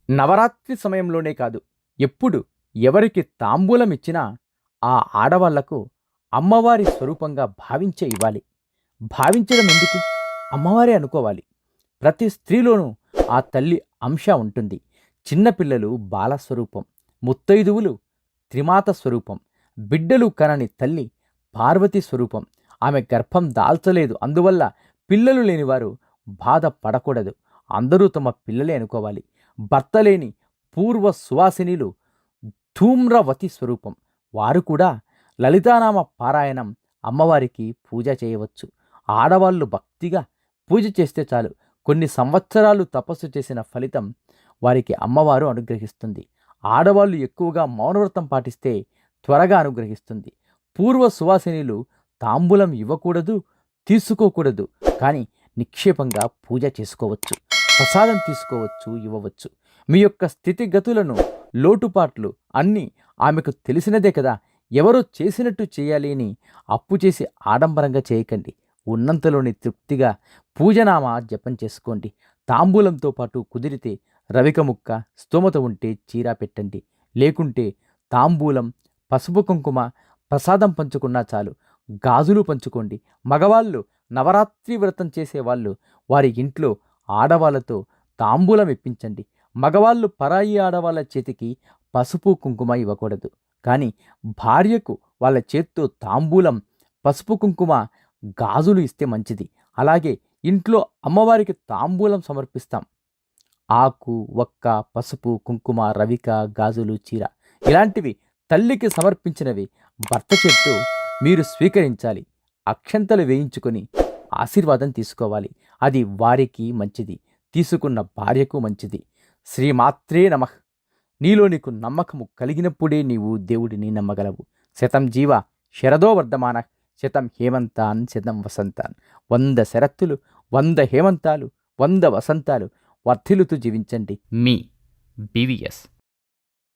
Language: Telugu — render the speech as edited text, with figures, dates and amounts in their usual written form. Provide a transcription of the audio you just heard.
నవరాత్రి సమయంలోనే కాదు, ఎప్పుడు ఎవరికి తాంబూలం ఇచ్చినా ఆ ఆడవాళ్లకు అమ్మవారి స్వరూపంగా భావించే ఇవ్వాలి. భావించడం ఎందుకు? అమ్మవారే అనుకోవాలి. ప్రతి స్త్రీలోనూ ఆ తల్లి అంశ ఉంటుంది. చిన్నపిల్లలు బాలస్వరూపం, ముత్తైదువులు త్రిమాత స్వరూపం, బిడ్డలు కనని తల్లి పార్వతి స్వరూపం. ఆమె గర్భం దాల్చలేదు, అందువల్ల పిల్లలు లేనివారు బాధపడకూడదు. అందరూ తమ పిల్లలే అనుకోవాలి. భర్త లేని పూర్వ సువాసినిలు ధూమ్రవతి స్వరూపం. వారు కూడా లలితానామ పారాయణం అమ్మవారికి పూజ చేయవచ్చు. ఆడవాళ్ళు భక్తిగా పూజ చేస్తే చాలు, కొన్ని సంవత్సరాలు తపస్సు చేసిన ఫలితం వారికి అమ్మవారు అనుగ్రహిస్తుంది. ఆడవాళ్ళు ఎక్కువగా మౌనవ్రతం పాటిస్తే త్వరగా అనుగ్రహిస్తుంది. పూర్వ సువాసినిలు తాంబూలం ఇవ్వకూడదు, తీసుకోకూడదు, కానీ నిక్షేపంగా పూజ చేసుకోవచ్చు, ప్రసాదం తీసుకోవచ్చు, ఇవ్వవచ్చు. మీ యొక్క స్థితిగతులను, లోటుపాట్లు అన్నీ ఆమెకు తెలిసినదే కదా. ఎవరో చేసినట్టు చేయాలి అని అప్పు చేసి ఆడంబరంగా చేయకండి. ఉన్నంతలోని తృప్తిగా పూజనామా జపం చేసుకోండి. తాంబూలంతో పాటు కుదిరితే రవిక ముక్క, స్తోమత ఉంటే చీర పెట్టండి. లేకుంటే తాంబూలం, పసుపు కుంకుమ, ప్రసాదం పంచుకున్నా చాలు. గాజులు పంచుకోండి. మగవాళ్ళు నవరాత్రి వ్రతం చేసేవాళ్ళు వారి ఇంట్లో ఆడవాళ్ళతో తాంబూలం ఇప్పించండి. మగవాళ్ళు పరాయి ఆడవాళ్ళ చేతికి పసుపు కుంకుమ ఇవ్వకూడదు, కానీ భార్యకు వాళ్ళ చేత్తో తాంబూలం, పసుపు కుంకుమ, గాజులు ఇస్తే మంచిది. అలాగే ఇంట్లో అమ్మవారికి తాంబూలం సమర్పిస్తాం. ఆకు, ఒక్క, పసుపు, కుంకుమ, రవిక, గాజులు, చీర ఇలాంటివి తల్లికి సమర్పించినవి భర్త చేత్తో మీరు స్వీకరించాలి. అక్షంతలు వేయించుకొని ఆశీర్వాదం తీసుకోవాలి. అది వారికి మంచిది, తీసుకున్న భార్యకు మంచిది. శ్రీమాత్రే నమః. నీలో నీకు నమ్మకము కలిగినప్పుడే నీవు దేవుడిని నమ్మగలవు. శతం జీవ శరదో వర్ధమాన, శతం హేమంతాన్ శతం వసంతాన్. 100 శరత్తులు, 100 హేమంతాలు, 100 వసంతాలు వర్ధిల్లుతూ జీవించండి. మీ BVS.